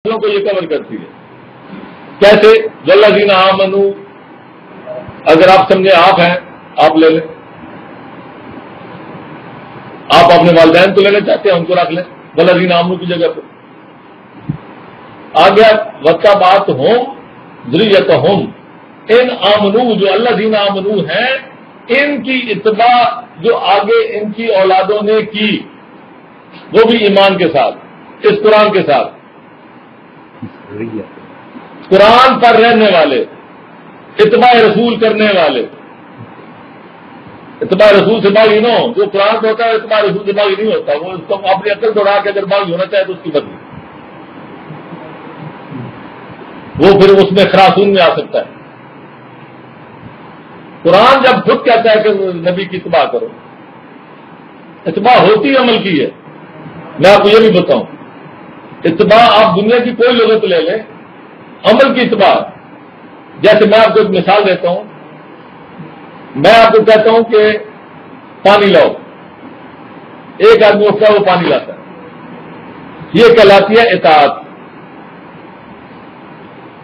کو یہ کور کرتی ہے. کیسے؟ والذین آمنوا، اگر آپ سمجھے آپ ہیں آپ لے لیں، آپ اپنے والدین کو لینا چاہتے ہیں ان کو رکھ لیں والذین آمنوا کی جگہ پہ. آ گیا واتبعتہم ذریتہم، ان آمنوا جو الذین آمنوا ہیں ان کی اتباع جو آگے ان کی اولادوں نے کی، وہ بھی ایمان کے ساتھ، اس قرآن کے ساتھ، قرآن پر رہنے والے، اتباع رسول کرنے والے. اتباع رسول سے باغی نہ ہو، جو قرآن پہ ہوتا ہے اتباع رسول سے باغی نہیں ہوتا، وہ اس کو اپنی عقل دوڑا کے اگر باغی ہونا چاہے تو اس کی بدلی، وہ پھر اس میں خراسون میں آ سکتا ہے. قرآن جب خود کہتا ہے کہ نبی کی اتباع کرو، اتباع ہوتی عمل کی ہے. میں آپ کو یہ بھی بتاؤں، اتباع آپ دنیا کی کوئی لغت لے لیں، عمل کی اتباع. جیسے میں آپ کو ایک مثال دیتا ہوں، میں آپ کو کہتا ہوں کہ پانی لاؤ، ایک آدمی اٹھتا ہے وہ پانی لاتا ہے، یہ کہلاتی ہے اطاعت.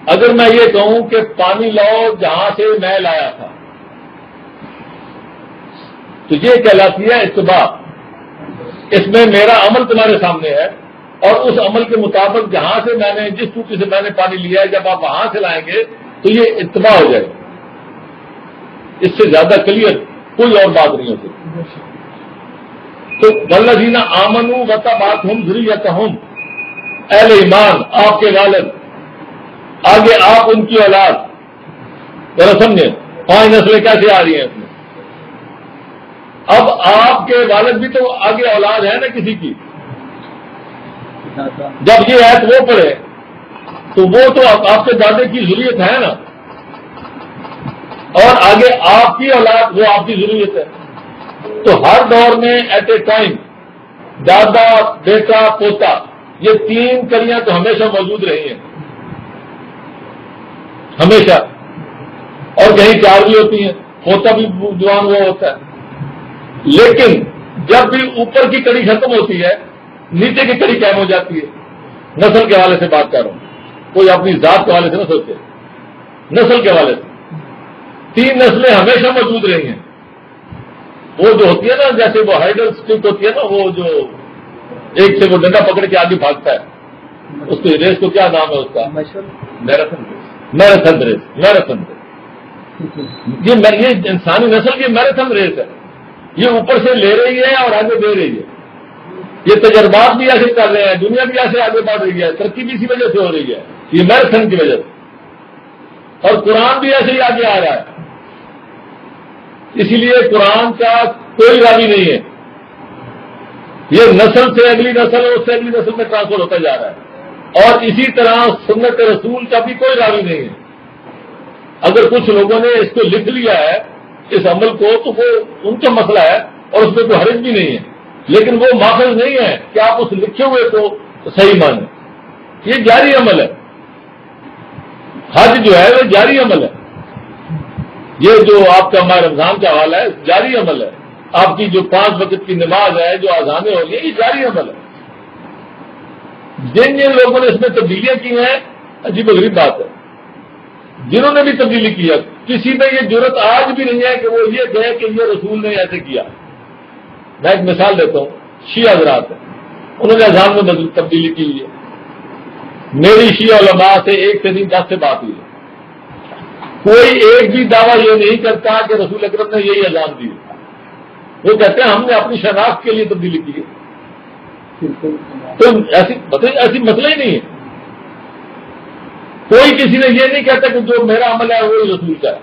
اگر میں یہ کہوں کہ پانی لاؤ جہاں سے میں لایا تھا، تو یہ کہلاتی ہے اتباع. اس میں میرا عمل تمہارے سامنے ہے اور اس عمل کے مطابق جہاں سے میں نے، جس ٹوٹی سے میں نے پانی لیا ہے، جب آپ وہاں سے لائیں گے تو یہ اتباع ہو جائے گا. اس سے زیادہ کلیئر کوئی اور بات نہیں ہو سکتی. تو والذین آمنوا واتبعتہم ذریتہم، اہل ایمان، آپ کے والد، آگے آپ ان کی اولاد. ذرا سمجھیں 5 نسلیں کیسے آ رہی ہیں اس میں. اب آپ کے والد بھی تو آگے اولاد ہے نا کسی کی. جب یہ آیت وہ پڑھے تو وہ تو آپ کے دادے کی ضروریت ہے نا، اور آگے آپ کی اولاد وہ آپ کی ضروریت ہے. تو ہر دور میں ایٹ اے ٹائم دادا، بیٹا، پوتا، یہ 3 کڑیاں تو ہمیشہ موجود رہی ہیں، ہمیشہ. اور کہیں 4 بھی ہوتی ہیں، پوتا بھی جوان ہوا ہوتا ہے. لیکن جب بھی اوپر کی کڑی ختم ہوتی ہے نیچے کی کڑی قائم ہو جاتی ہے. نسل کے حوالے سے بات کر رہا ہوں، کوئی اپنی ذات کے حوالے سے نہ سوچے، نسل کے حوالے سے 3 نسلیں ہمیشہ موجود رہی ہیں. وہ جو ہوتی ہے نا، جیسے وہ ہائیڈل اسٹک ہوتی ہے نا، وہ جو ایک سے وہ ڈنڈا پکڑ کے آگے بھاگتا ہے، اس کو ریس کو کیا نام ہے اس کا؟ Marathon race. میراتھن ریس، یہ انسانی نسل کی میراتھن ریس ہے. یہ اوپر سے لے رہی ہے اور آگے دے رہی ہے. یہ تجربات بھی ایسے کر رہے ہیں، دنیا بھی ایسے آگے بڑھ رہی ہے، ترقی بھی اسی وجہ سے ہو رہی ہے، یہ میراتھن کی وجہ سے. اور قرآن بھی ایسے ہی آگے آ رہا ہے. اسی لیے قرآن کا کوئی راوی نہیں ہے، یہ نسل سے اگلی نسل اور اس سے اگلی نسل میں ٹرانسفر ہوتا جا رہا ہے. اور اسی طرح سنت رسول کا بھی کوئی راوی نہیں ہے. اگر کچھ لوگوں نے اس کو لکھ لیا ہے اس عمل کو تو وہ ان کا مسئلہ ہے اور اس میں کوئی حرج بھی نہیں ہے، لیکن وہ ماخذ نہیں ہے کہ آپ اس لکھے ہوئے کو صحیح مانیں. یہ جاری عمل ہے. حج جو ہے وہ جاری عمل ہے. یہ جو آپ کا ماہ رمضان کا حوالہ ہے جاری عمل ہے. آپ کی جو 5 وقت کی نماز ہے، جو اذانیں ہو رہی ہیں، یہ جاری عمل ہے. جن لوگوں نے اس میں تبدیلیاں کی ہیں، عجیب و غریب بات ہے، جنہوں نے بھی تبدیلی کی ہے، کسی میں یہ جرت آج بھی نہیں ہے کہ وہ یہ کہے کہ یہ رسول نے ایسے کیا. میں ایک مثال دیتا ہوں، شیعہ حضرات ہیں، انہوں نے اذان میں تبدیلی کی ہے. میری شیعہ علماء سے 1 سے 10 سے بات ہوئی ہے، کوئی ایک بھی دعویٰ یہ نہیں کرتا کہ رسول اکرم نے یہی اذان دی. وہ کہتے ہیں ہم نے اپنی شناخت کے لیے تبدیلی کی ہے. تو ایسی مسئلہ ہی نہیں ہے. کوئی کسی نے یہ نہیں کہتا کہ جو میرا عمل ہے وہی رسول کا ہے.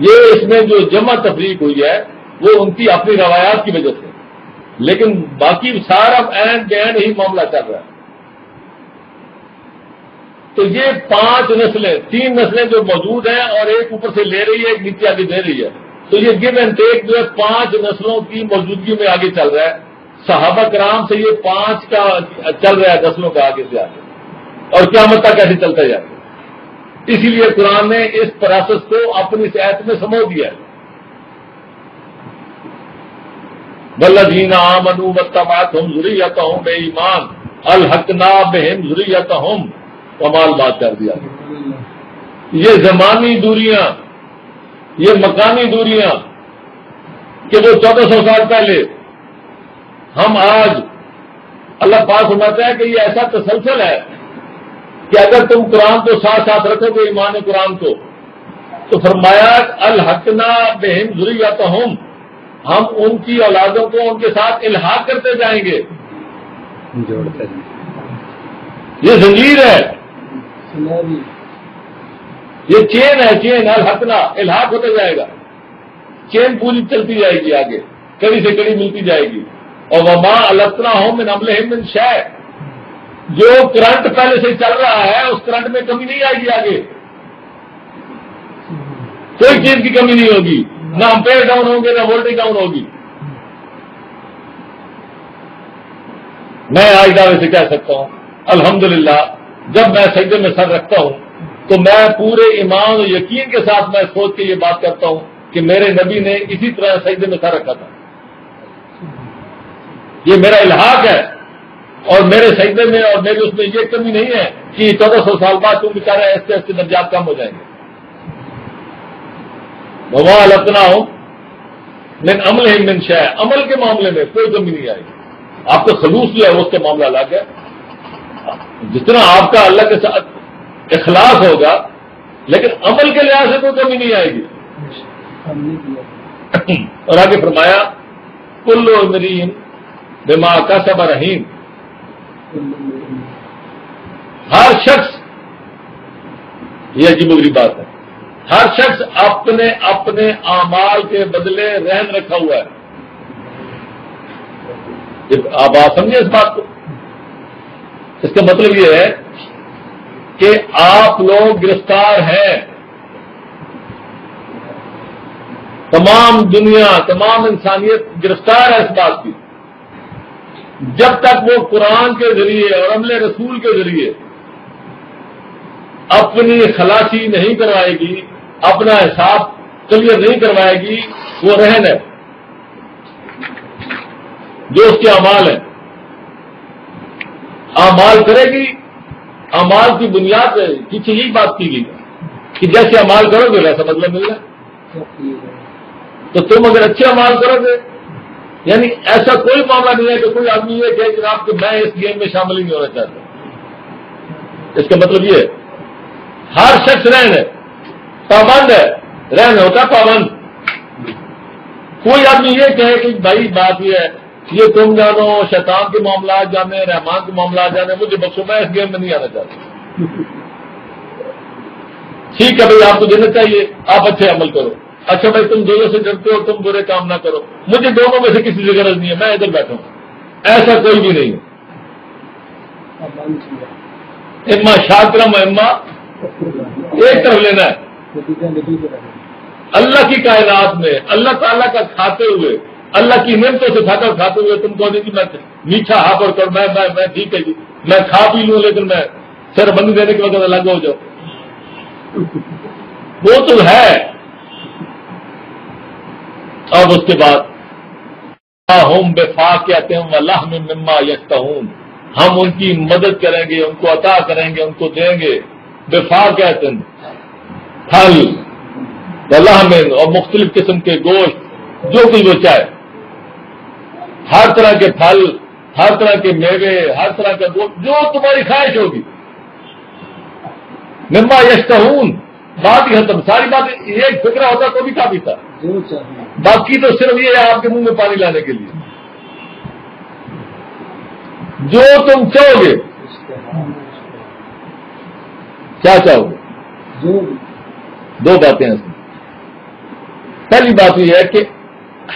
یہ اس میں جو جمع تفریق ہوئی ہے وہ ان کی اپنی روایات کی وجہ سے، لیکن باقی سارا عین بین ہی معاملہ چل رہا ہے. تو یہ 5 نسلیں، 3 نسلیں جو موجود ہیں اور ایک اوپر سے لے رہی ہے، ایک نیچے آگے دے رہی ہے. تو یہ گیو اینڈ ٹیک جو ہے 5 نسلوں کی موجودگی میں آگے چل رہا ہے. صحابہ کرام سے یہ 5 کا چل رہا ہے، نسلوں کا آگے سے آگے، اور قیامت تک کیسے چلتا جاتا ہے. اسی لیے قرآن نے اس پروسیس کو اپنی آیت میں سمو دیا ہے. والذین آمنوا واتبعتہم ذریتہم بے ایمان، الحقنا بہم ذریتہم، کمال بات کر دیا. یہ زمانی دوریاں، یہ مکانی دوریاں کہ وہ 1400 سال پہلے، ہم آج اللہ پاک فرماتا ہے کہ یہ ایسا تسلسل ہے کہ اگر تم قرآن کو ساتھ ساتھ رکھو گے، ایمان قرآن کو، تو فرمایا الحقنا بہم ذریتہم، ہم ان کی اولادوں کو ان کے ساتھ الحاق کرتے جائیں گے. یہ زنجیر ہے، یہ چین ہے، چین الحقنا، الحاق ہوتا جائے گا، چین پوری چلتی جائے گی آگے، کڑی سے کڑی ملتی جائے گی. اور وما التناہم من امرہم من شیء، جو کرنٹ پہلے سے چل رہا ہے اس کرنٹ میں کمی نہیں آئے گی، آگے کوئی چیز کی کمی نہیں ہوگی، نہ امپیئر ڈاؤن ہوں گے نہ وولٹیج ڈاؤن ہوگی. میں آج دعوے سے کہہ سکتا ہوں الحمدللہ، جب میں سجدے میں سر رکھتا ہوں تو میں پورے ایمان اور یقین کے ساتھ میں سوچ کے یہ بات کرتا ہوں کہ میرے نبی نے اسی طرح سجدے میں سر رکھا تھا. یہ میرا الحاق ہے، اور میرے سجدے میں اور میرے اس میں یہ کمی نہیں ہے کہ 1400 سال بعد تم بیچارے ایسے ایسے درجات کم ہو جائیں گے. وما التناہم من امرہم من شیء، عمل کے معاملے میں کوئی کمی نہیں آئے گی. آپ کا خلوص جو ہے اس کا معاملہ الگ ہے، جتنا آپ کا اللہ کے ساتھ اخلاص ہوگا، لیکن عمل کے لحاظ سے کوئی کمی نہیں آئے گی. اور آگے فرمایا کل امرئ بما کسب رہین، ہر شخص، یہ عجیب و غریب بات ہے، ہر شخص اپنے اپنے اعمال کے بدلے رہن رکھا ہوا ہے. آپ سمجھیں اس بات کو، اس کا مطلب یہ ہے کہ آپ لوگ گرفتار ہیں، تمام دنیا، تمام انسانیت گرفتار ہے اس بات کی، جب تک وہ قرآن کے ذریعے اور عمل رسول کے ذریعے اپنی خلاصی نہیں کروائے گی، اپنا حساب کلیئر نہیں کروائے گی، وہ رہن ہے جو اس کے اعمال ہیں. اعمال کرے گی، اعمال کی بنیاد پیچھے یہی بات کی گئی کہ جیسے اعمال کرو گے ویسا بدلہ ملنا. تو تم اگر اچھے اعمال کرو گے، یعنی ایسا کوئی معاملہ نہیں ہے کہ کوئی آدمی یہ کہ جناب کہ میں اس گیم میں شامل ہی نہیں ہونا چاہتا. اس کا مطلب یہ ہے ہر شخص رہن ہے، پابند ہے، رہن ہوتا پابند. کوئی آدمی یہ کہے کہ بھائی بات یہ ہے، یہ تم جانو، شیطان کے معاملات جانے، رحمان کے معاملات جانے، مجھے بخشو، میں اس گیم میں نہیں آنا چاہتا. ٹھیک ہے بھائی، آپ کو دینا چاہیے، آپ اچھے عمل کرو. اچھا بھائی تم دونوں سے ڈرتے ہو، تم برے کام نہ کرو، مجھے دونوں میں سے کسی سے غرض نہیں ہے، میں ادھر بیٹھا ہوں. ایسا کوئی بھی نہیں ہے. اما شاکرم اما، ایک طرف لینا ہے. اللہ کی کائنات میں اللہ تعالیٰ کا کھاتے ہوئے، اللہ کی نعمتوں سے کھاتے ہوئے تم کہو کہ میں میٹھا ہا پر کر، میں ٹھیک ہے جی، میں کھا پی لوں لیکن میں سر بندی دینے کے وقت الگ ہو جاؤ. وہ تو ہے. اب اس کے بعد ہم بفاقہتہم ولحم مما یشتہون، ہم ان کی مدد کریں گے، ان کو عطا کریں گے، ان کو دیں گے. بفاقہتہم، پھل، ولحم، اور مختلف قسم کے گوشت، جو کچھ وہ چاہے، ہر طرح کے پھل، ہر طرح کے میوے، ہر طرح کا گوشت، جو تمہاری خواہش ہوگی. مما یشتہون، بات ہی ختم. ساری بات ایک فکرہ ہوتا تو بھی کافی تھا، باقی تو صرف یہ ہے آپ کے منہ میں پانی لانے کے لیے. جو تم چاہو گے. کیا چاہو گے؟ دو باتیں ہیں. پہلی بات یہ ہے کہ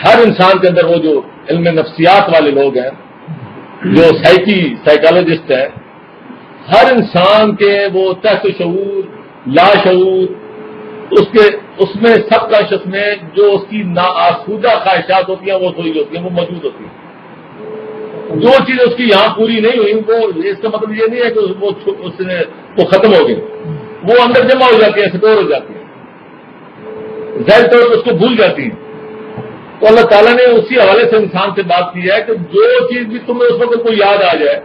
ہر انسان کے اندر وہ جو علم نفسیات والے لوگ ہیں، جو سائیکالوجسٹ ہیں، ہر انسان کے وہ تحت شعور، لا شعور، اس میں سب کانشس میں جو اس کی ناآسودہ خواہشات ہوتی ہیں وہ تھوڑی ہوتی ہیں، وہ موجود ہوتی ہیں. جو چیز اس کی یہاں پوری نہیں ہوئی، وہ اس کا مطلب یہ نہیں ہے کہ وہ ختم ہو گئی، وہ اندر جمع ہو جاتی ہیں، سٹور ہو جاتی ہیں، ظاہر طور پر اس کو بھول جاتی ہیں. تو اللہ تعالیٰ نے اسی حوالے سے انسان سے بات کی ہے کہ جو چیز بھی تمہیں اس وقت کوئی یاد آ جائے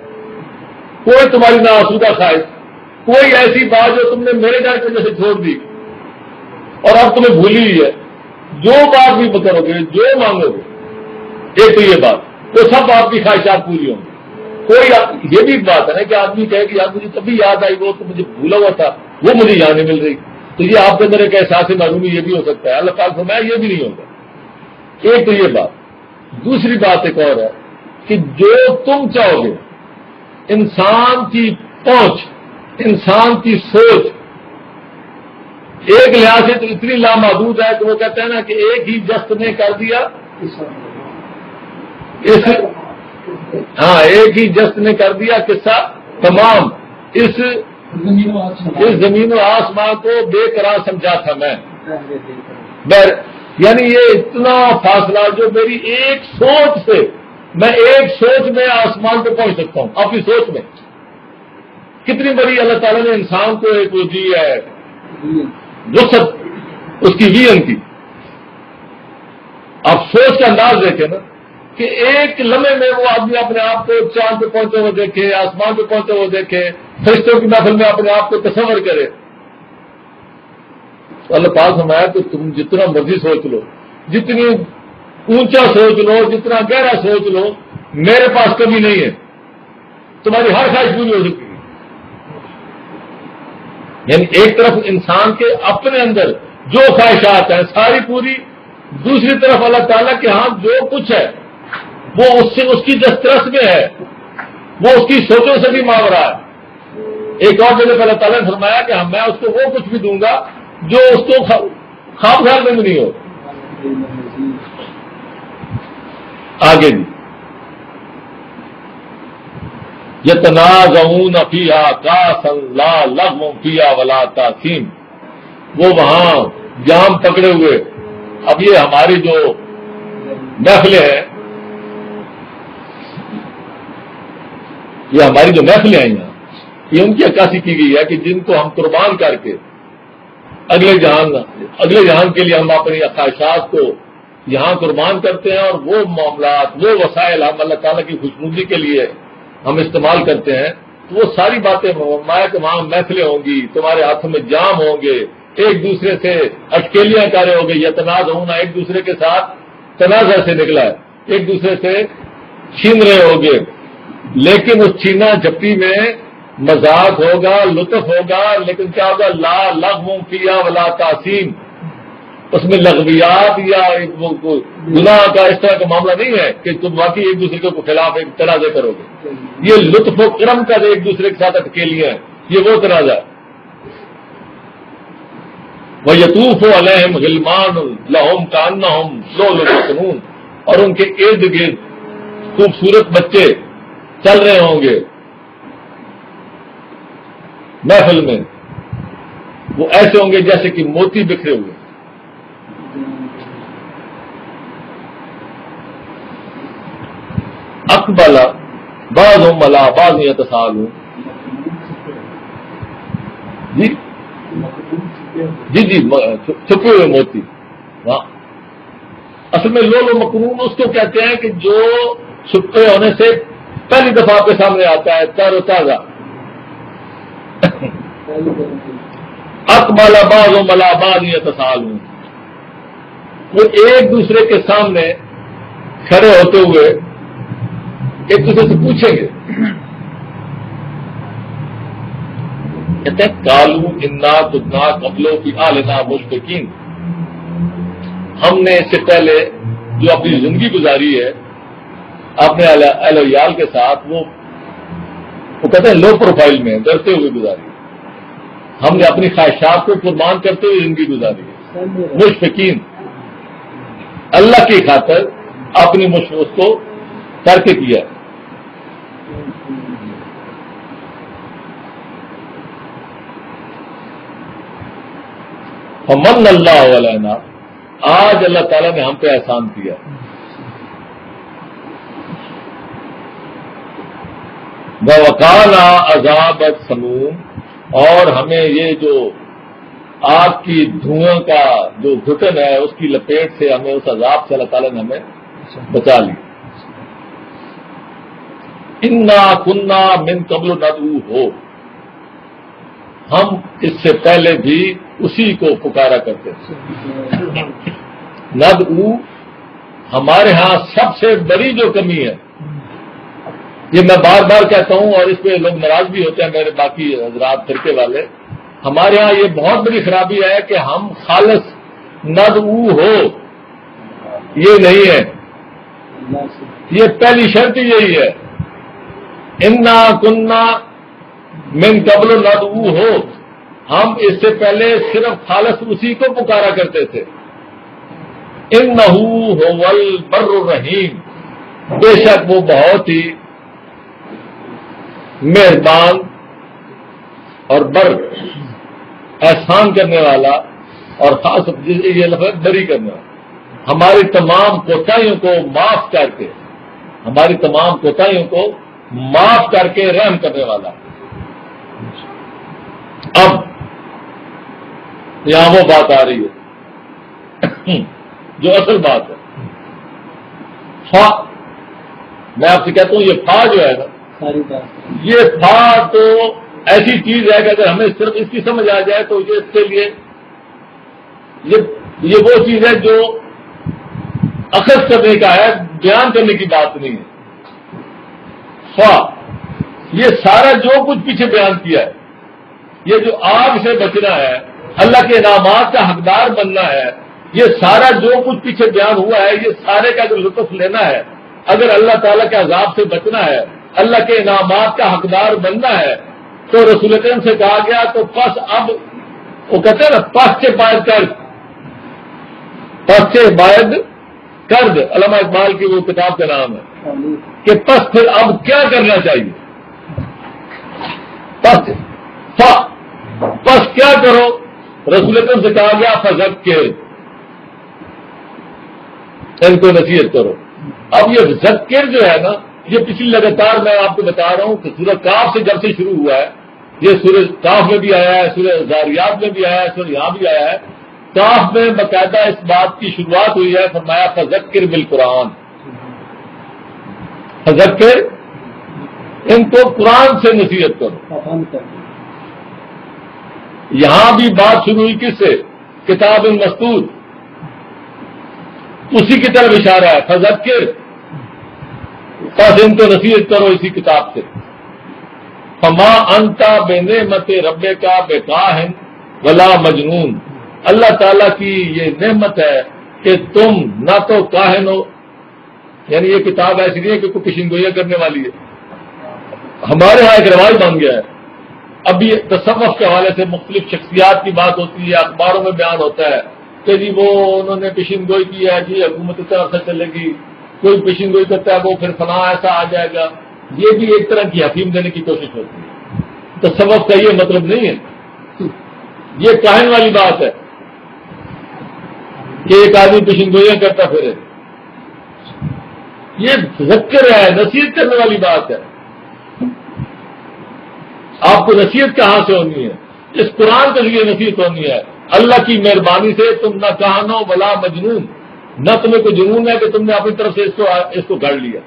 کوئی تمہاری نہ آسودہ خواہش، کوئی ایسی بات جو تم نے میرے ڈر کی وجہ سے چھوڑ دی اور اب تمہیں بھولی ہوئی ہے، جو بات بھی کرو گے، جو مانگو گے، ایک تو یہ بات، تو سب آپ کی خواہشات پوری ہوں گی۔ کوئی یہ بھی بات ہے نا کہ آدمی کہے کہ یار مجھے تبھی یاد آئی، وہ تو مجھے بھولا ہوا تھا، وہ مجھے یاد نہیں مل رہی، تو یہ آپ کے اندر ایک احساس معلومی یہ بھی ہو سکتا ہے۔ اللہ تعالیٰ فرمایا یہ بھی نہیں ہوگا۔ ایک تو یہ بات، دوسری بات ایک اور ہے کہ جو تم چاہو گے، انسان کی پہنچ، انسان کی سوچ ایک لحاظ سے تو اتنی لامحدود ہے کہ وہ کہتے ہیں نا کہ ایک ہی جست نے کر دیا ایک ہی جست نے کر دیا قصہ تمام، اس زمین و آسمان کو بے قرار سمجھا تھا میں۔ یعنی یہ اتنا فاصلہ جو میری ایک سوچ سے، میں ایک سوچ میں آسمان پہ پہنچ سکتا ہوں، اپنی سوچ میں۔ کتنی بڑی اللہ تعالیٰ نے انسان کو ایک وہ دی ہے وسعت اس کی ویژن کی۔ آپ سوچ کا انداز دیکھیں نا کہ ایک لمحے میں وہ آدمی اپنے آپ کو چاند پہ پہنچے ہوئے دیکھے، آسمان پہ پہنچے ہوئے دیکھے، فرشتوں کی محفل میں اپنے آپ کو تصور کرے۔ تو اللہ پاک فرمایا کہ تم جتنا مرضی سوچ لو، جتنی اونچا سوچ لو، جتنا گہرا سوچ لو، میرے پاس کمی نہیں ہے، تمہاری ہر خواہش پوری ہو سکتی ہے۔ یعنی ایک طرف انسان کے اپنے اندر جو خواہشات ہیں ساری پوری، دوسری طرف اللہ تعالیٰ کے ہاں جو کچھ ہے وہ اس کی دسترس میں ہے، وہ اس کی سوچوں سے بھی ماورا ہے۔ ایک اور جگہ پہ اللہ تعالیٰ نے فرمایا کہ میں اس کو وہ کچھ بھی دوں گا جو اس کو خواب خیال میں بھی نہیں ہو۔ آگے بھی یتنازعون فیہا کاسا لا لغو فیہا ولا تاثیم، وہ وہاں جام پکڑے ہوئے۔ اب یہ ہماری جو محفلیں ہیں، یہ ہماری جو محفلیں ہیں یہاں، یہ ان کی عکاسی کی گئی ہے کہ جن کو ہم قربان کر کے اگلے جہان کے لیے ہم اپنی خواہشات کو یہاں قربان کرتے ہیں، اور وہ معاملات، وہ وسائل ہم اللہ تعالیٰ کی خوشنودی کے لیے ہم استعمال کرتے ہیں، تو وہ ساری باتیں فرمایا کہ وہاں محفلیں ہوں گی، تمہارے ہاتھوں میں جام ہوں گے، ایک دوسرے سے اٹکیلیاں کر رہے ہوگے، یتناز ہونا ایک دوسرے کے ساتھ تنازع سے نکلا ہے، ایک دوسرے سے چھین رہے ہوگے، لیکن اس چھینا جھپٹی میں مذاق ہوگا، لطف ہوگا، لیکن کیا ہوگا؟ لا لغو فیہا ولا تاثیم، اس میں لغویات یا گناہ کا اس طرح کا معاملہ نہیں ہے کہ تم واقعی ایک دوسرے کے خلاف ایک تنازع کرو گے۔ یہ لطف و کرم کا ایک دوسرے کے ساتھ اٹکیلیاں ہیں، یہ وہ تنازع ہے۔ وَيَطُوفُ عَلَيْهِمْ غِلْمَانٌ لَهُمْ كَأَنَّهُمْ لُؤْلُؤٌ مَكْنُونٌ، اور ان کے ارد گرد خوبصورت بچے چل رہے ہوں گے محفل میں، وہ ایسے ہوں گے جیسے کہ موتی بکھرے ہوئے۔ اقبل بعضهم علی بعض یتساءلون، جی چھپے ہوئے موتی۔ اصل میں لولو مکنون اس کو کہتے ہیں کہ جو چھپے ہونے سے پہلی دفعہ آپ کے سامنے آتا ہے، تر و تازہ۔ اقبل بعضهم علی بعض یتساءلون، وہ ایک دوسرے کے سامنے کھڑے ہوتے ہوئے ایک دوسرے سے پوچھیں گے، کہتے ہیں کالو انا کنا قبلو فی آلنا مشفقین، ہم نے اس سے پہلے جو اپنی زندگی گزاری ہے اپنے اہل و عیال کے ساتھ، وہ کہتے ہیں لو پروفائل میں ڈرتے ہوئے گزاری، ہم نے اپنی خواہشات کو قربان کرتے ہوئے زندگی گزاری ہے، مشفقین، اللہ کی خاطر اپنی مشفق کو کر کے کیا۔ فمن اللہ علینا، آج اللہ تعالیٰ نے ہم پہ احسان کیا، وَوَقَانَا عَذَابَ السَّمُومِ، اور ہمیں یہ جو آگ کی دھواں کا جو گھٹن ہے اس کی لپیٹ سے ہمیں اس عذاب سے اللہ تعالیٰ نے ہمیں بچا لی۔ انا کننا من قبل ندعوہ، ہم اس سے پہلے بھی اسی کو پکارا کرتے تھے۔ ندعو ہمارے ہاں سب سے بڑی جو کمی ہے، یہ میں بار بار کہتا ہوں اور اس پہ لوگ ناراض بھی ہوتے ہیں میرے باقی حضرات فرقے والے، ہمارے ہاں یہ بہت بڑی خرابی ہے کہ ہم خالص ندعو ہو یہ نہیں ہے، یہ پہلی شرط یہی ہے، انا کننا من قبل ندعو ہو، ہم اس سے پہلے صرف خالص اسی کو پکارا کرتے تھے۔ انہ هو البر الرحیم، بے شک وہ بہت ہی مہربان اور بر، احسان کرنے والا، اور خاص یہ لفظ بری کرنے والا، ہماری تمام کوتاہیوں کو معاف کر کے، ہماری تمام کوتاہیوں کو معاف کر کے رحم کرنے والا۔ اب یہاں وہ بات آ رہی ہے جو اصل بات ہے، فا، میں آپ سے کہتا ہوں یہ فا جو ہے نا، یہ فا تو ایسی چیز ہے کہ اگر ہمیں صرف اس کی سمجھ آ جائے تو یہ اس کے لیے یہ وہ چیز ہے جو اخذ کرنے کا ہے، بیان کرنے کی بات نہیں ہے۔ فا، یہ سارا جو کچھ پیچھے بیان کیا ہے، یہ جو آگ سے بچنا ہے، اللہ کے انعامات کا حقدار بننا ہے، یہ سارا جو کچھ پیچھے بیان ہوا ہے، یہ سارے کا اگر لطف لینا ہے، اگر اللہ تعالیٰ کے عذاب سے بچنا ہے، اللہ کے انعامات کا حقدار بننا ہے، تو رسول کریم سے کہا گیا تو پس اب وہ کہتے ہیں نا پس سے باعث کرد، پس سے باعث کرد، علامہ اقبال کی وہ کتاب کا نام ہے کہ پس پھر اب کیا کرنا چاہیے، پس کیا کرو، رسول کریم سے کہا گیا فذکر، ان کو نصیحت کرو۔ اب یہ ذکر جو ہے نا، یہ پچھلی لگاتار میں آپ کو بتا رہا ہوں کہ سورہ کاف سے جب سے شروع ہوا ہے، یہ سورہ کاف میں بھی آیا ہے، سورہ زاریات میں بھی آیا ہے، سورہ یہاں بھی آیا ہے، کاف میں باقاعدہ اس بات کی شروعات ہوئی ہے، فرمایا فذکر بالقرآن، فذکر، ان کو قرآن سے نصیحت کرو۔ یہاں بھی بات شروع ہوئی کس سے؟ کتاب مستور، اسی کی طرف اشارہ ہے، فذکر، بس ان کو نصیحت کرو اسی کتاب سے۔ فما انت بنعمت ربک بکاہن ولا مجنون، اللہ تعالیٰ کی یہ نعمت ہے کہ تم نہ تو کاہن ہو، یعنی یہ کتاب ایسی نہیں ہے کہ کوئی پیشین گوئیاں کرنے والی ہے، ہمارے ہاں ایک رواج بن گیا ہے۔ ابھی تصوف کے حوالے سے مختلف شخصیات کی بات ہوتی ہے، اخباروں میں بیان ہوتا ہے کہ جی وہ انہوں نے پیشین گوئی کی ہے، جی حکومت کی طرف سے چلے گی، کوئی پیشین گوئی کرتا ہے وہ پھر فلاں ایسا آ جائے گا، یہ بھی ایک طرح کی حکیم دینے کی کوشش ہوتی ہے۔ تصوف کا یہ مطلب نہیں ہے، یہ کاہن والی بات ہے کہ ایک آدمی پیشین گوئیاں کرتا پھرے، یہ ذکر ہے، نصیحت کرنے والی بات ہے۔ آپ کو نصیحت کہاں سے ہونی ہے؟ اس قرآن کے لیے نصیحت ہونی ہے۔ اللہ کی مہربانی سے تم نہ کاہن ہو ولا مجنون، نہ تمہیں کوئی جنون ہے کہ تم نے اپنی طرف سے اس کو گھڑ لیا۔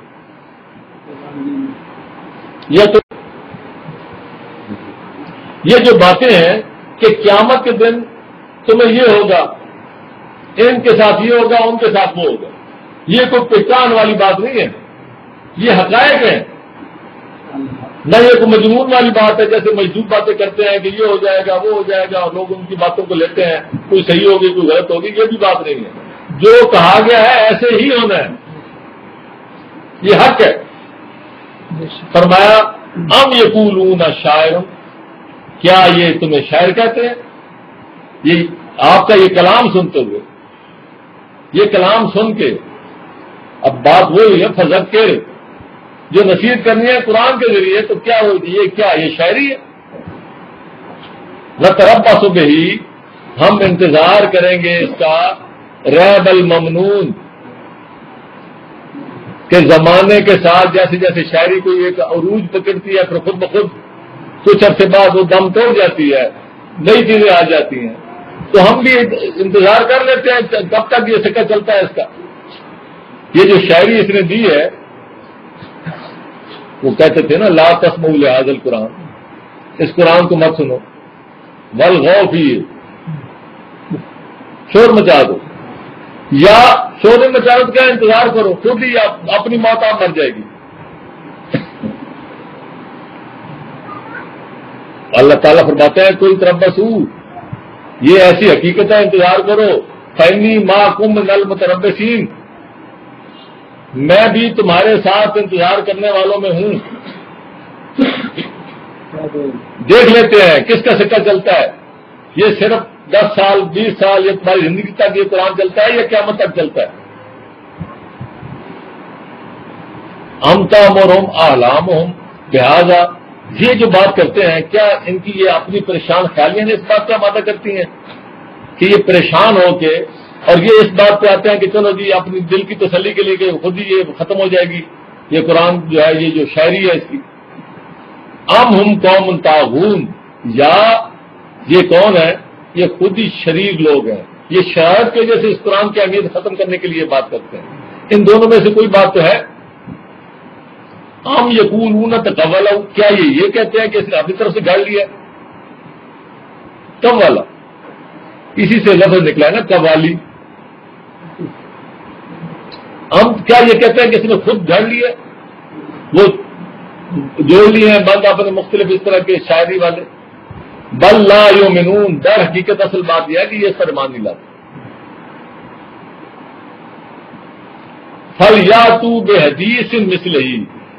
یہ جو باتیں ہیں کہ قیامت کے دن تمہیں یہ ہوگا، ان کے ساتھ یہ ہوگا، ان کے ساتھ وہ ہوگا، یہ کوئی پہچان والی بات نہیں ہے، یہ حقائق ہیں، نہ یہ کوئی مجنون والی بات ہے جیسے مجذوب باتیں کرتے ہیں کہ یہ ہو جائے گا، وہ ہو جائے گا، اور لوگ ان کی باتوں کو لیتے ہیں، کوئی صحیح ہوگی کوئی غلط ہوگی، یہ بھی بات نہیں ہے، جو کہا گیا ہے ایسے ہی ہونا ہے، یہ حق ہے۔ فرمایا ام یقولون شاعر، کیا یہ تمہیں شاعر کہتے ہیں؟ یہ آپ کا یہ کلام سنتے ہوئے، یہ کلام سن کے اب بات وہی ہے، فذکر، جو نصیحت کرنی ہے قرآن کے ذریعے، تو کیا ہوگی؟ یہ کیا یہ شاعری ہے؟ نتربص بہ، ہم انتظار کریں گے اس کا، ریب الممنون، کہ زمانے کے ساتھ جیسے جیسے شاعری کوئی ایک عروج پکڑتی ہے پھر خود بخود کچھ عرصے بعد وہ دم توڑ جاتی ہے، نئی چیزیں آ جاتی ہیں، تو ہم بھی انتظار کر لیتے ہیں کب تک یہ سکہ چلتا ہے اس کا۔ یہ جو شاعری اس نے دی ہے وہ کہتے تھے نا لا تسمعوا لهذا القرآن، اس قرآن کو مت سنو، والغوا فیہ، شور مچا دو، یا شور مچاوت کا انتظار کرو، خود ہی اپنی موت آپ مر جائے گی۔ اللہ تعالیٰ فرماتے ہیں کوئی تربصوا، یہ ایسی حقیقت ہے انتظار کرو، فإنی معکم من المتربصین، میں بھی تمہارے ساتھ انتظار کرنے والوں میں ہوں۔ دیکھ لیتے ہیں کس کا سکہ چلتا ہے، یہ صرف 10 سال 20 سال یا تمہاری زندگی تک یہ قرآن چلتا ہے یا قیامت تک چلتا ہے؟ ام تأمرہم احلامہم بہذا، یہ جو بات کرتے ہیں کیا ان کی یہ اپنی پریشان خیالیاں اس بات کا آمادہ کرتی ہیں کہ یہ پریشان ہو کے اور یہ اس بات پہ آتے ہیں کہ چلو جی اپنی دل کی تسلی کے لیے کہ خود ہی یہ ختم ہو جائے گی یہ قرآن جو ہے، یہ جو شاعری ہے اس کی۔ ام ہم قوم طاغون، یا یہ کون ہے؟ یہ خود ہی شریر لوگ ہیں، یہ شرارت کی وجہ سے اس قرآن کی اہمیت ختم کرنے کے لیے بات کرتے ہیں۔ ان دونوں میں سے کوئی بات تو ہے؟ ام یقولون تقولہ، کیا یہ کہتے ہیں کہ اس نے اپنی طرف سے گاڑ لیا؟ قوالا اسی سے لفظ نکلا ہے نا، قوالی۔ ہم کیا یہ کہتے ہیں کہ اس نے خود گھڑ لیا، وہ جوڑ لیے ہیں بند اپنے مختلف اس طرح کے شاعری والے؟ بل لا یؤمنون، در حقیقت اصل بات یہ ہے کہ یہ اس پر ایمان نہیں لاتے۔ فلیاتوا بحدیث مثلہ،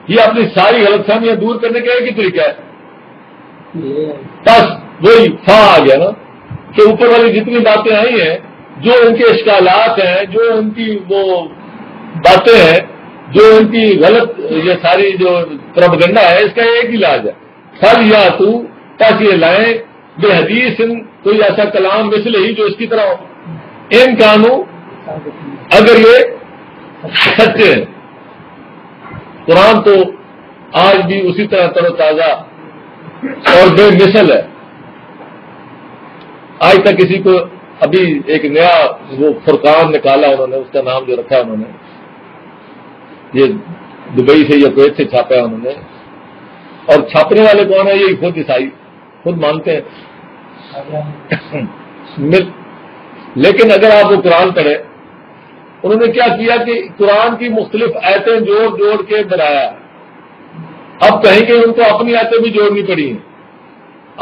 یہ اپنی ساری غلط فہمیاں دور کرنے کا ایک ہی طریقہ ہے، بس وہی فا آ گیا نا کہ اوپر والی جتنی باتیں آئی ہیں، جو ان کے اشکالات ہیں، جو ان کی وہ باتیں ہیں، جو ان کی غلط یہ ساری جو پروپیگنڈا ہے، اس کا ایک ہی علاج ہے، فلیاتوا، پس یہ لائیں بحدیث، کوئی ایسا کلام مثل ہی جو اس کی طرح ہو، ان کانو، اگر یہ سچے ہیں۔ قرآن تو آج بھی اسی طرح تر و تازہ اور بے مثل ہے۔ آج تک کسی کو ابھی ایک نیا وہ فرقان نکالا انہوں نے، اس کا نام جو رکھا انہوں نے، یہ دبئی سے یا کویت سے چھاپا ہے انہوں نے، اور چھاپنے والے کون ہیں؟ یہ خود عیسائی خود مانتے ہیں۔ لیکن اگر آپ وہ قرآن پڑھیں، انہوں نے کیا کیا کہ قرآن کی مختلف آیتیں جوڑ جوڑ کے بنایا۔ اب کہیں گے ان کو اپنی آیتیں بھی جوڑنی پڑی ہیں،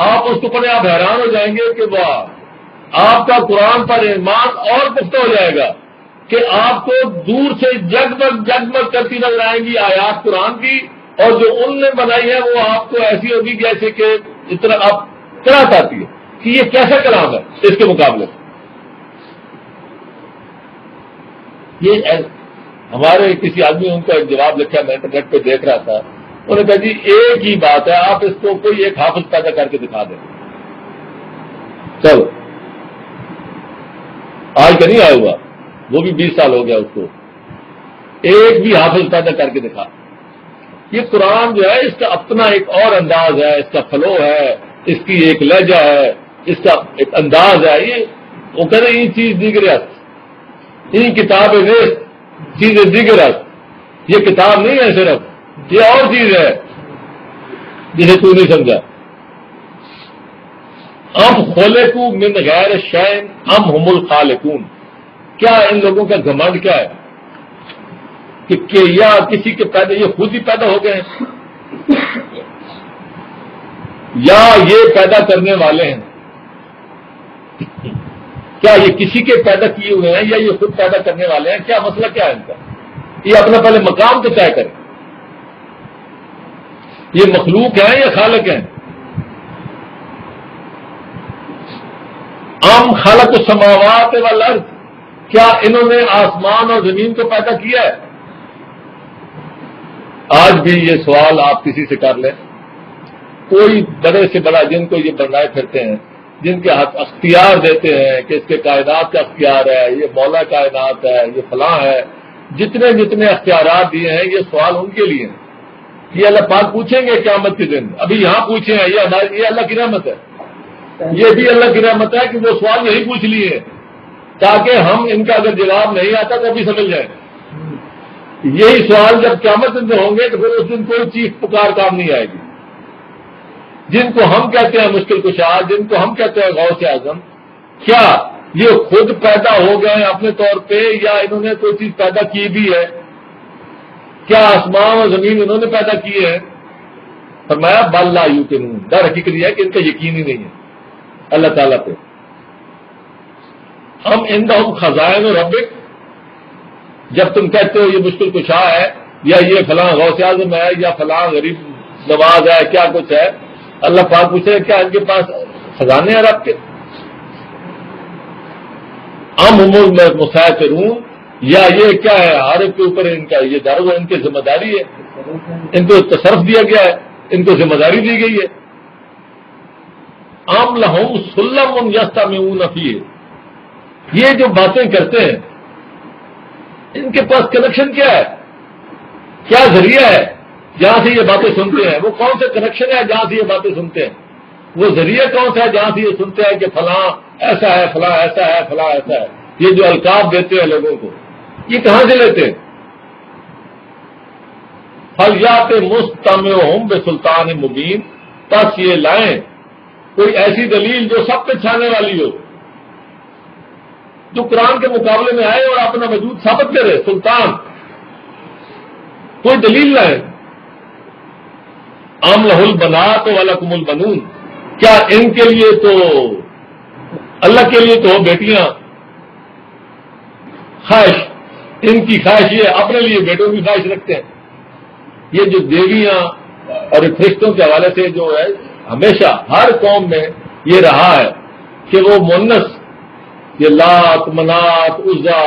آپ اس کو پڑھیں آپ حیران ہو جائیں گے کہ واہ، آپ کا قرآن پر ایمان اور پختہ ہو جائے گا کہ آپ کو دور سے جگمگ جگمگ کرتی نظر آئیں گی آیات قرآن کی، اور جو ان نے بنائی ہے وہ آپ کو ایسی ہوگی جیسے کہ اتنا آپ قرأت آتی ہے کہ یہ کیسا کلام ہے اس کے مقابلے۔ یہ ہمارے کسی آدمی ان کا ایک جواب لکھا، میں انٹرنیٹ پہ دیکھ رہا تھا، انہوں نے کہا جی ایک ہی بات ہے، آپ اس کو کوئی ایک حافظ پیدا کر کے دکھا دیں۔ چلو آج کا نہیں آیا ہوا، وہ بھی 20 سال ہو گیا اس کو، ایک بھی حافظ پیدا کر کے دکھا۔ یہ قرآن جو ہے اس کا اپنا ایک اور انداز ہے، اس کا فلو ہے، اس کی ایک لہجہ ہے، اس کا ایک انداز ہے۔ یہ وہ کہتے ہیں یہ چیز دیگر ہے، یہ کتاب نیست چیز دیگر ہے، یہ کتاب نہیں ہے صرف، یہ اور چیز ہے جسے تو نہیں سمجھا۔ ام خلقوا من غیر شیء ام هم الخالقون، کیا ان لوگوں کا گھمنڈ کیا ہے کہ یا کسی کے پیدا یہ خود ہی پیدا ہو گئے ہیں یا یہ پیدا کرنے والے ہیں؟ کیا یہ کسی کے پیدا کیے ہوئے ہیں یا یہ خود پیدا کرنے والے ہیں؟ کیا مسئلہ کیا ہے ان کا؟ یہ اپنا پہلے مقام تو طے کریں، یہ مخلوق ہیں یا خالق ہیں؟ ام خلق السماوات والارض، کیا انہوں نے آسمان اور زمین کو پیدا کیا ہے؟ آج بھی یہ سوال آپ کسی سے کر لیں، کوئی بڑے سے بڑا جن کو یہ بنائے پھرتے ہیں، جن کے ہاتھ اختیار دیتے ہیں کہ اس کے کائنات کا اختیار ہے، یہ مولا کائنات ہے، یہ فلاں ہے، جتنے جتنے اختیارات دیے ہیں، یہ سوال ان کے لیے ہیں۔ یہ اللہ پاک پوچھیں گے قیامت کے دن، ابھی یہاں پوچھیں ہیں، یہ اللہ کی رحمت ہے، یہ بھی اللہ کی رحمت ہے کہ وہ سوال یہی پوچھ لیے تاکہ ہم ان کا اگر جواب نہیں آتا تو ابھی سمجھ جائیں یہی سوال جب قیامت دن میں ہوں گے تو پھر اس دن کوئی چیخ پکار کام نہیں آئے گی. جن کو ہم کہتے ہیں مشکل کشا، جن کو ہم کہتے ہیں غوث اعظم، کیا یہ خود پیدا ہو گئے اپنے طور پہ یا انہوں نے کوئی چیز پیدا کی بھی ہے؟ کیا آسمان اور زمین انہوں نے پیدا کیے ہیں؟ فرمایا بل لا یوقنون، در حقیقت یہ ہے کہ ان کا یقین ہی نہیں ہے اللہ تعالیٰ پہ. ہم عندہم خزائن ربک، جب تم کہتے ہو یہ مشکل کشا ہے یا یہ فلاں غوث اعظم ہے یا فلاں غریب نواز ہے، کیا کچھ ہے، اللہ پاک پوچھے کیا ان کے پاس خزانے ہیں رب کے؟ ہم مسیطرون، یا یہ کیا ہے ہر ایک کے اوپر ان کا یہ دار ان کی ذمہ داری ہے، ان کو تصرف دیا گیا ہے، ان کو ذمہ داری دی گئی ہے. ام لہم سلم یستمعون فیہ، یہ جو باتیں کرتے ہیں ان کے پاس کنیکشن کیا ہے، کیا ذریعہ ہے جہاں سے یہ باتیں سنتے ہیں؟ وہ کون سے کنیکشن ہے جہاں سے یہ باتیں سنتے ہیں؟ وہ ذریعہ کون سا ہے جہاں سے یہ سنتے ہیں کہ فلاں ایسا ہے، فلاں ایسا ہے، فلاں ایسا ہے؟ یہ جو القاب دیتے ہیں لوگوں کو، یہ کہاں سے لیتے ہیں؟ فلیات مستمعہم بسلطان مبین، پس یہ لائیں کوئی ایسی دلیل جو سب پہ چھانے والی ہو، جو قرآن کے مقابلے میں آئے اور اپنا وجود ثابت کرے. سلطان، کوئی دلیل لائیں. ام لہ البنات ولکم البنون، کیا ان کے لیے تو اللہ کے لیے تو بیٹیاں، خواہش ان کی خواہش یہ اپنے لیے بیٹوں کی خواہش رکھتے ہیں. یہ جو دیویاں اور فرشتوں کے حوالے سے جو ہے ہمیشہ ہر قوم میں یہ رہا ہے کہ وہ مونس، یہ لات منات عزا،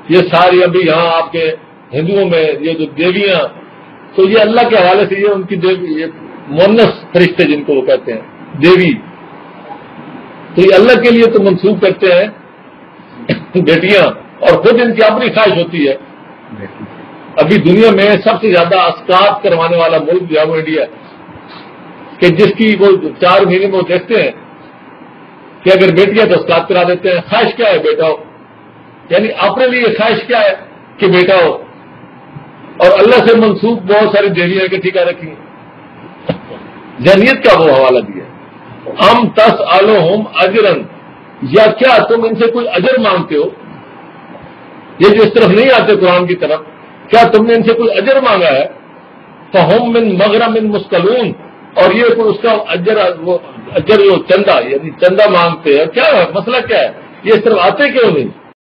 یہ ساری ابھی یہاں آپ کے ہندوؤں میں یہ جو دیویاں، تو یہ اللہ کے حوالے سے یہ ان کی دیوی، یہ مونس فرشتے جن کو وہ کہتے ہیں دیوی، تو یہ اللہ کے لیے تو منسوخ کرتے ہیں بیٹیاں، اور خود ان کی اپنی خواہش ہوتی ہے. ابھی دنیا میں سب سے زیادہ اسکات کروانے والا ملک جو ہے وہ انڈیا ہے، کہ جس کی وہ 4 مہینے میں وہ دیکھتے ہیں کہ اگر بیٹیاں تو اسکات کرا دیتے ہیں. خواہش کیا ہے؟ بیٹا ہو. یعنی اپنے لیے خواہش کیا ہے کہ بیٹا ہو، اور اللہ سے منسوخ بہت ساری دیویاں اکٹھی کر رکھی ہیں. ذہنیت کا وہ حوالہ دیا. ام تسألہم اجرن، یا کیا تم ان سے کوئی اجر مانگتے ہو؟ یہ جو اس طرف نہیں آتے قرآن کی طرف، کیا تم نے ان سے کوئی اجر مانگا ہے؟ فہم من مغرم مثقلون، اور یہ کوئی اس کا اجر جو چندہ، یعنی چندہ مانگتے ہیں. کیا ہے مسئلہ؟ کیا ہے یہ اس طرف آتے کیوں نہیں؟